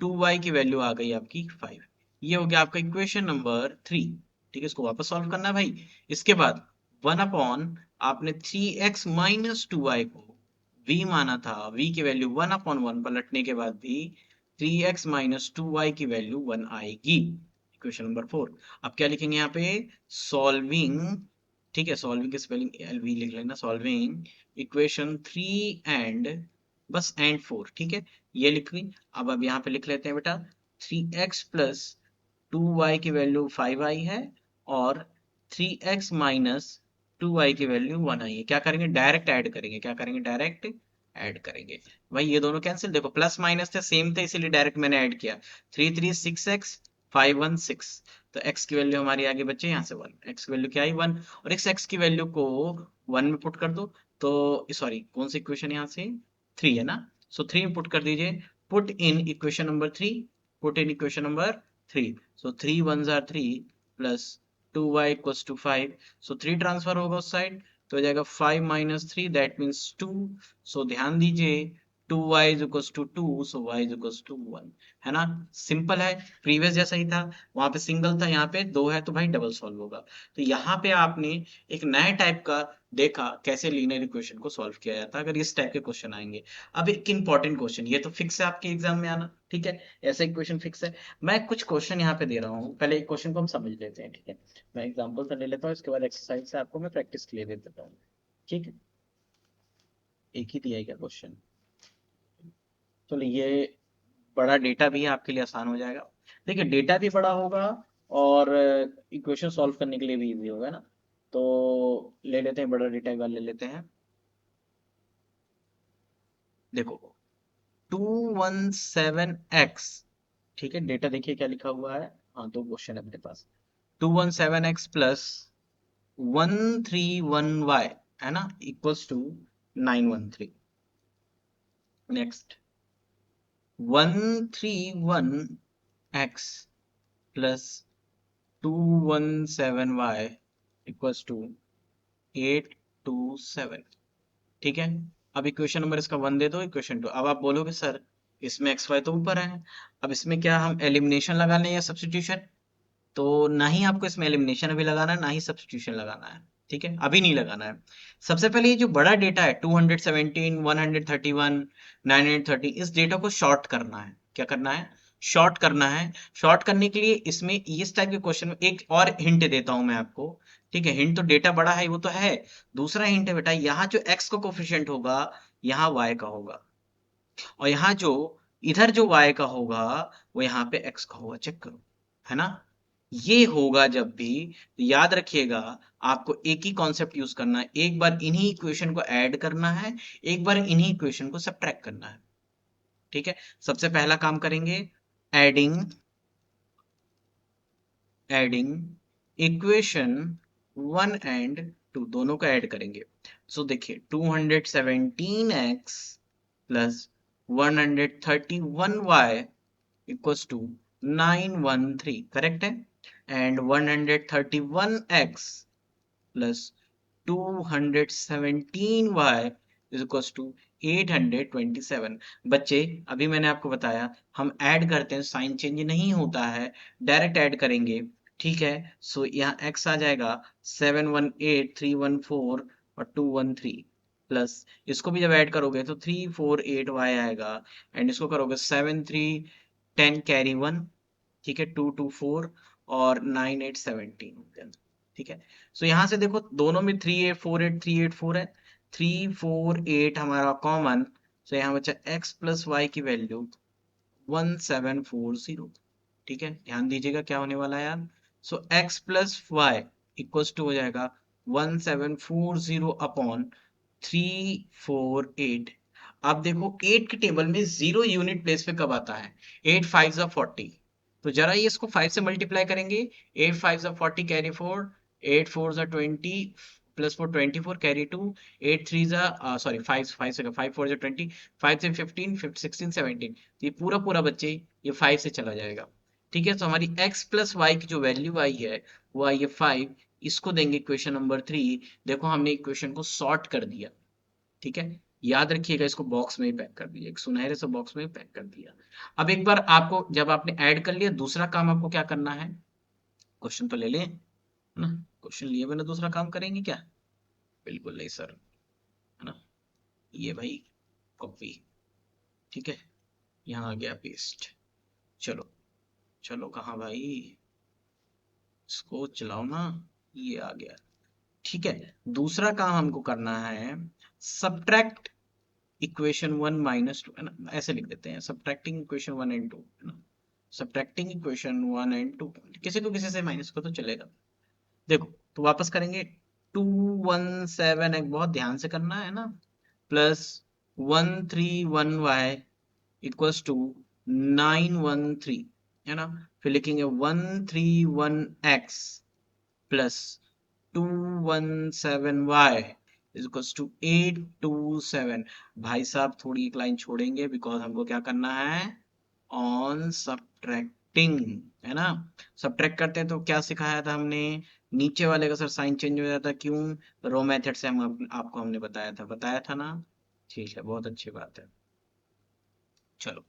2y की वैल्यू आ गई आपकी 5। ये हो गया आपका इक्वेशन नंबर 3, ठीक है। इसको वापस सॉल्व करना है भाई। इसके बाद 1 आपने 3x माइनस 2y को v माना था, v की वैल्यू 1/1 पलटने के बाद भी 3x माइनस 2y की वैल्यू 1 आएगी, इक्वेशन नंबर 4। अब क्या लिखेंगे यहाँ पे, सॉल्विंग, ठीक है, सॉल्विंग की स्पेलिंग एलवी लिख लेना, सॉल्विंग इक्वेशन 3 एंड, बस एंड 4, ठीक है, ये लिख ली। अब यहाँ पे लिख लेते हैं बेटा, 3x प्लस 2y की वैल्यू 5 आई है और 3x माइनस 2y की वैल्यू 1 आई है। क्या करेंगे, डायरेक्ट ऐड करेंगे, क्या करेंगे, डायरेक्ट ऐड करेंगे। भाई ये दोनों कैंसिल, देखो प्लस माइनस थे सेम थे, इसीलिए डायरेक्ट मैंने ऐड किया। 3 3 6x 5 1 6, तो x की वैल्यू हमारी आगे बच्चे यहाँ से 1, x की वैल्यू क्या आई 1, और इस x की वैल्यू को 1 में पुट कर दो। तो सॉरी कौन सी इक्वेशन यहाँ से, 3 है ना, सो 3 में पुट कर दीजिए, put in equation number 3, put in equation number 3। So 3 1s are 3 plus 2y equals to 5. So 3 transfer होगा उस साइड, तो हो जाएगा 5 माइनस 3 दैट मीन्स 2। सो ध्यान दीजिए 2y is equals to 2, so y is equals to 1, है ना, सिंपल है, प्रीवियस जैसा ही था। वहां पे सिंगल था, यहाँ पे दो है, तो भाई डबल सॉल्व होगा। तो यहाँ पे आपने एक नए टाइप का देखा कैसे लीनियर इक्वेशन को सॉल्व किया जाता है, अगर इस टाइप के क्वेश्चन आएंगे। अब एक इंपॉर्टेंट क्वेश्चन, ये तो फिक्स है आपके एग्जाम में आना, ठीक है, ऐसा इक्वेशन फिक्स है। मैं कुछ क्वेश्चन यहाँ पे दे रहा हूँ, पहले एक क्वेश्चन को हम समझ लेते हैं, ठीक है। मैं एग्जांपल से ले लेता हूँ, इसके बाद एक्सरसाइज से आपको मैं प्रैक्टिस के लिए दे देता हूँ, ठीक है। एक ही दिया है क्या क्वेश्चन, चलो ये बड़ा डेटा भी है, आपके लिए आसान हो जाएगा। देखिए डेटा भी बड़ा होगा और इक्वेशन सॉल्व करने के लिए भी इजी होगा ना। तो ले लेते हैं, बड़ा डेटा एक बार ले लेते हैं। देखो 217x, ठीक है, डेटा देखिए क्या लिखा हुआ है। हाँ, दो क्वेश्चन है अपने पास। 217x प्लस 131y, है ना, equals to 913। Next 131x plus 217y equals to 827। ठीक है, अब इक्वेशन नंबर इसका 1 दे दो, इक्वेशन 2। अब आप बोलोगे सर इसमें एक्स वाई तो ऊपर है, अब इसमें क्या हम एलिमिनेशन लगा लें या सब्स्टिट्यूशन? तो ना ही आपको इसमें एलिमिनेशन अभी लगाना है, ना ही सब्स्टिट्यूशन लगाना है। ठीक है, अभी नहीं लगाना है। सबसे पहले ये जो बड़ा डेटा है 217, 131, 930, इस डेटा को शॉर्ट करना है। क्या करना है? शॉर्ट करना है। शॉर्ट करने के लिए इसमें इस टाइप के क्वेश्चन में एक और हिंट देता हूं मैं आपको। ठीक है, हिंट तो डेटा बड़ा है वो तो है। दूसरा हिंट है बेटा, यहाँ जो x का कोफिशिएंट होगा, यहाँ y का होगा, और यहाँ जो इधर जो y का होगा वो यहाँ पे x का होगा। चेक करो, है ना। ये होगा जब भी, तो याद रखिएगा, आपको एक ही कॉन्सेप्ट यूज करना है। एक बार इन्हीं इक्वेशन को ऐड करना है, एक बार इन्हीं इक्वेशन को सब्ट्रैक्ट करना है। ठीक है, सबसे पहला काम करेंगे, एडिंग एडिंग इक्वेशन 1 और 2, दोनों का ऐड करेंगे। सो देखिए 217x plus 131y equals to 913, correct है। And 131x plus 217y is equals to 827। बच्चे अभी मैंने आपको बताया, हम ऐड करते हैं, साइन चेंज नहीं होता है, डायरेक्ट ऐड करेंगे। ठीक है, सो यहाँ x आ जाएगा 718, 314 और 213, प्लस इसको भी जब ऐड करोगे तो 348y आएगा, एंड इसको करोगे 7 3 10 कैरी 1, ठीक है, 224 और 9 8 17। ठीक है, सो यहाँ से देखो दोनों में 3 8 4 8 3 8 4 है, 3 4 8 हमारा कॉमन। सो यहाँ बचा x प्लस वाई की वैल्यू 1740। ठीक है, ध्यान दीजिएगा क्या होने वाला है यार। So x plus y equals to हो जाएगा 1740 अपॉन 348। अब देखो 8 के टेबल में 0 यूनिट प्लेस पे कब आता है? 8 5 जा 40, तो जरा ये इसको 5 से मल्टीप्लाई करेंगे। 8 5 जा 40 कैरी 4, 8 4 जा 20 प्लस 4 24 कैरी 2, 8 3 जा सॉरी 5 5 से 5 4 जा 20, 5 से 15 16 17, ये पूरा पूरा बच्चे ये 5 से चला जाएगा। ठीक है, तो हमारी x प्लस वाई की जो वैल्यू आई है वो आई है 5। इसको देंगे इक्वेशन नंबर 3। देखो हमने इक्वेशन को सॉर्ट कर दिया। ठीक है, याद रखिएगा, इसको बॉक्स में ही पैक कर दिया, एक सुनहरे से बॉक्स में ही पैक कर दिया। अब एक बार आपको जब आपने ऐड कर लिया, दूसरा काम आपको क्या करना है? क्वेश्चन तो ले लें, है ना। क्वेश्चन लिए बिना दूसरा काम करेंगे क्या? बिल्कुल नहीं सर, है ना। ये भाई कॉपी, ठीक है, यहाँ आ गया पेस्ट। चलो चलो कहाँ भाई, इसको चलाओ ना, ये आ गया। ठीक है, दूसरा काम हमको करना है, सब्ट्रैक्ट इक्वेशन 1 - 2, है ना, ऐसे लिख देते हैं, सब्ट्रैक्टिंग इक्वेशन 1 और 2, है ना, सब्ट्रैक्टिंग इक्वेशन 1 और 2। किसी को किसी से माइनस को तो चलेगा। देखो तो वापस करेंगे, 217 एक बहुत ध्यान से करना है ना, प्लस 131y इक्वल्स टू 913, है ना। फिर लिखेंगे 131x plus 217y is equals to 827। भाई साहब थोड़ी एक लाइन छोड़ेंगे, बिकॉज हमको क्या करना है, ऑन सब्ट्रैक्टिंग, है ना। सब्ट्रैक्ट करते हैं तो क्या सिखाया था हमने, नीचे वाले का सर साइन चेंज हो जाता है, क्यों? रो मेथड से हम आपको हमने बताया था ना। ठीक है, बहुत अच्छी बात है। चलो,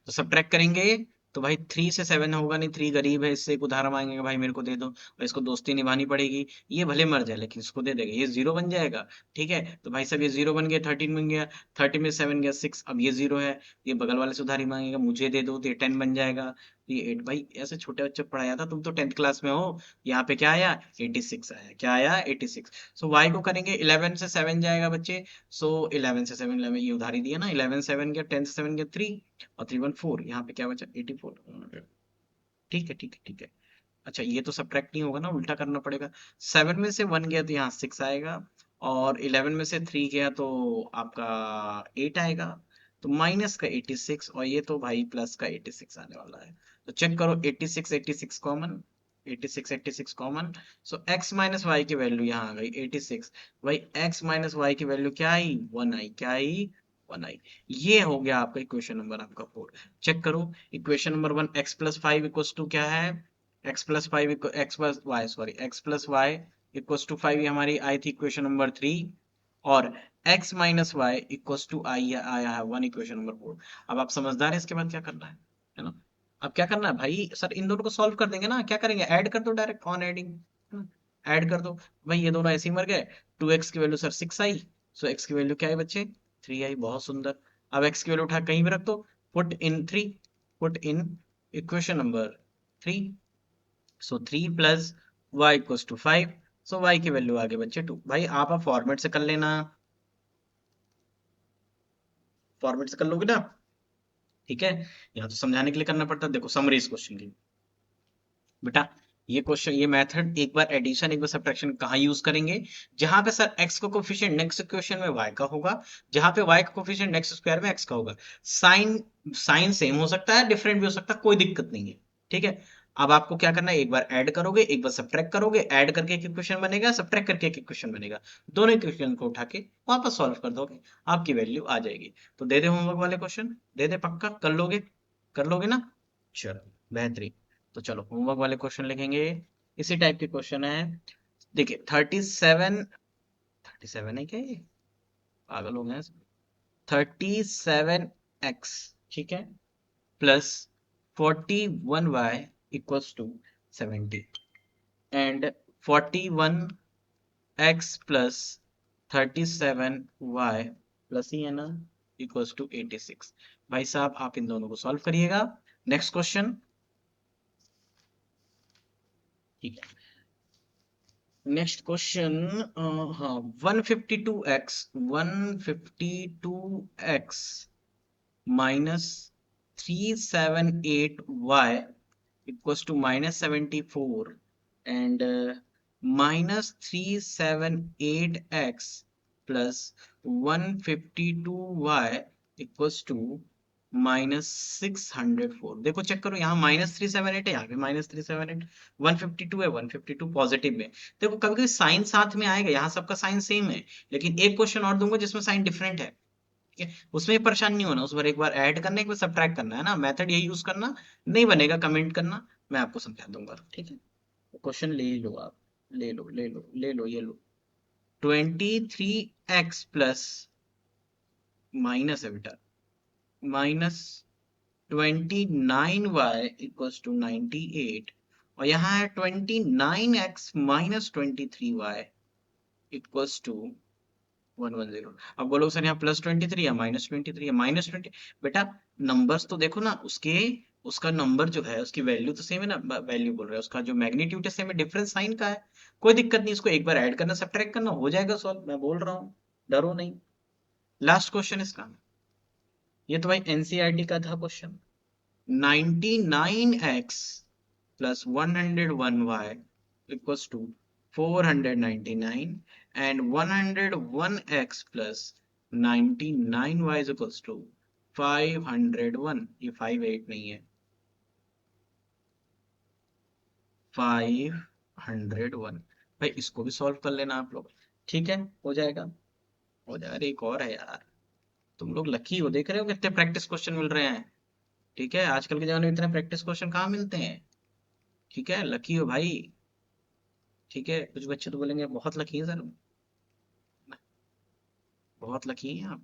तो सब्ट्रैक्ट करेंगे, तो भाई 3 से 7 होगा नहीं, 3 गरीब है, इससे एक उधार मांगेगा, भाई मेरे को दे दो, और इसको दोस्ती निभानी पड़ेगी। ये भले मर जाए लेकिन इसको दे देगा, ये 0 बन जाएगा। ठीक है, तो भाई साहब ये 0 बन गया, 13 बन गया, 13 में 7 गया 6, अब ये 0 है, ये बगल वाले से उधारी मांगेगा, मुझे दे दो, तो ये 10 बन जाएगा। ये 8 भाई ऐसे छोटे बच्चे पढ़ाया था, तुम तो 10th क्लास में हो। यहाँ पे क्या आया 86 आया, क्या आया 86। सो y को करेंगे 11 से 7 जाएगा बच्चे। सो 11 से 7, 11 ये उधारी दिया ना, 11 7 गया, 10 से 7 गया 3 और 3 1 4, यहाँ पे क्या बचा 84। ठीक है ठीक है ठीक है। अच्छा ये तो सब्ट्रैक्ट नहीं होगा ना, उल्टा करना पड़ेगा। 7 में से 1 गया तो यहाँ 6 आएगा, और 11 में से 3 गया तो आपका 8 आएगा। तो माइनस का 86, और ये तो भाई प्लस का 86 आने वाला है। तो चेक करो 86 86 कॉमन, 86 86 कॉमन। सो x माइनस वाई की वैल्यू यहाँ आ गई 86। भाई x माइनस वाई की वैल्यू क्या आई 1 आई, क्या आई 1 आई। ये हो गया आपका इक्वेशन नंबर आपका 4। चेक करो equation number 1, x plus 5 equals to क्या है, x plus 5 x plus y, sorry x plus y equals to 5, ये हमारी आई थी इक्वेशन नंबर 3। और x minus y equals to आई आया है 1, इक्वेशन नंबर 4। अब आप समझदार हैं, इसके बाद क्या करना है ना। अब क्या करना है भाई, सर इन दोनों को सॉल्व कर देंगे ना, क्या करेंगे ऐड कर दो, डायरेक्ट ऑन एडिंग ऐड कर दो। भाई ये दोनों ऐसे ही मर गए, 2x की वैल्यू सर 6 आई, सो x की वैल्यू क्या है बच्चे 3 आई, बहुत सुंदर। अब x की वैल्यू उठा कहीं भी रख दो, put in 3, put in equation number 3। So 3 plus y equals to 5। So y की वैल्यू आ गई बच्चे 2। भाई आप फॉर्मेट से कर लेना, फॉर्मेट से कर लोगे ना, ठीक है। यहाँ तो समझाने के लिए करना पड़ता है। देखो समरी इस क्वेश्चन की बेटा, ये क्वेश्चन, ये मेथड एक बार एडिशन एक बार सब्ट्रैक्शन कहाँ यूज करेंगे, जहां पे सर x को कोफिशिएंट नेक्स्ट इक्वेशन में y का होगा, जहां पे y का कोफिशिएंट नेक्स्ट स्क्वायर में x का होगा। साइन साइन सेम हो सकता है, डिफरेंट भी हो सकता है, कोई दिक्कत नहीं है, ठीक है। अब आपको क्या करना है, एक बार ऐड करोगे एक बार सब्ट्रैक्ट करोगे, ऐड करके एक इक्वेशन बनेगा, सब्ट्रैक्ट करके एक इक्वेशन बनेगा, दोनों इक्वेशन को उठा के वापस सॉल्व कर दोगे, आपकी वैल्यू आ जाएगी। तो दे दे होमवर्क वाले क्वेश्चन, दे दे पक्का कर लोगे, कर लोगे ना, चलो बेहतरीन। तो चलो होमवर्क वाले क्वेश्चन लिखेंगे, इसी टाइप के क्वेश्चन है। देखिए 37 है क्या ये, पागल हो गए 37x, ठीक है, plus 41y equals to 70, and 41x plus 37y plus ही है ना इक्वल्स टू 86। भाई साहब आप इन दोनों को सॉल्व करिएगा। नेक्स्ट क्वेश्चन, ठीक है। नेक्स्ट क्वेश्चन, हाँ 152x minus 378y equals to minus 74, and minus 378x plus 152y equals to -604। देखो चेक करो, यहाँ -378 है, यहाँ पे -378, 152 है, 152 पॉजिटिव में। देखो कभी कभी साइन साथ में आएगा, यहाँ सबका साइन सेम है, लेकिन एक क्वेश्चन और दूंगा जिसमें साइन डिफरेंट है, ठीक है, उसमें परेशान नहीं होना, उस बार एक बार ऐड करना एक बार सब्ट्रैक्ट करना है ना, मेथड यही यूज करना। नहीं बनेगा कमेंट करना, मैं आपको समझा दूंगा, ठीक है। क्वेश्चन ले लो आप, ले लो ले लो ले लो, ये लो 23x प्लस, माइनस है बेटा, माइनस 29y इक्वल्स टू 98, और यहाँ है 29x minus 23y equals to 110। अब बोलो सर यहाँ +23 या -23 या -20, बेटा नंबर्स तो देखो ना उसके, उसका नंबर जो है उसकी वैल्यू तो सेम है ना, वैल्यू बोल रहा है उसका जो मैग्नीट्यूड है सेम है, डिफरेंस साइन का है, कोई दिक्कत नहीं, इसको एक बार ऐड करना सब्ट्रैक्ट करना हो जाएगा सॉल्व, मैं बोल रहा हूँ, डरो नहीं। लास्ट क्वेश्चन इसका, ये तो भाई एनसीईआरटी का था question. 99x plus 101y equals to 499, and 101x plus 99y is equals to 501। ये 58 नहीं है, 501। भाई इसको भी सॉल्व कर लेना आप लोग, ठीक है, हो जाएगा, हो जाएगा। अरे एक और है यार, तुम लोग लकी हो, देख रहे हो कितने प्रैक्टिस क्वेश्चन मिल रहे हैं, ठीक है, आजकल के जमाने में इतने प्रैक्टिस क्वेश्चन कहाँ मिलते हैं, ठीक है, लकी हो भाई, ठीक है। कुछ बच्चे तो बोलेंगे बहुत लकी है सर, बहुत लकी हैं आप,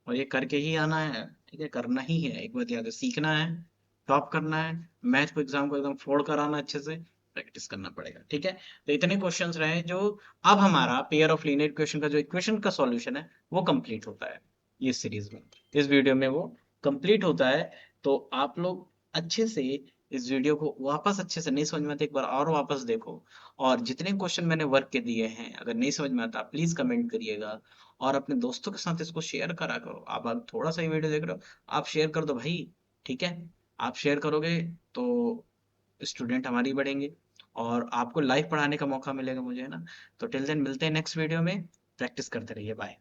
और ये करके ही आना है, ठीक है, करना ही है, एक बात याद है, सीखना है, टॉप करना है, मैथ को एग्जाम को एकदम फोड़ कर आना, अच्छे से प्रैक्टिस करना पड़ेगा, ठीक है। तो इतने क्वेश्चंस रहे जो, अब हमारा पेयर ऑफ लीनियर इक्वेशन का जो इक्वेशन का सॉल्यूशन है वो कंप्लीट होता है, ये सीरीज में, इस वीडियो में वो कंप्लीट होता है। तो आप लोग अच्छे से इस वीडियो को वापस अच्छे से नहीं समझ में आता एक बार और वापस देखो, और जितने क्वेश्चन मैंने वर्क के दिए हैं अगर नहीं समझ में आता प्लीज कमेंट करिएगा, और अपने दोस्तों के साथ इसको शेयर करा करो। आप अगर थोड़ा सा ही वीडियो देख रहे हो, आप शेयर कर दो भाई, ठीक है? आप शेयर करोगे तो स्टूडेंट हमारी बढ़ेंगे, और आपको लाइव पढ़ाने का मौका मिलेगा मुझे, है ना? तो टिल देन मिलते हैं नेक्स्ट वीडियो में। प्रैक्टिस करते रहिए, बाय।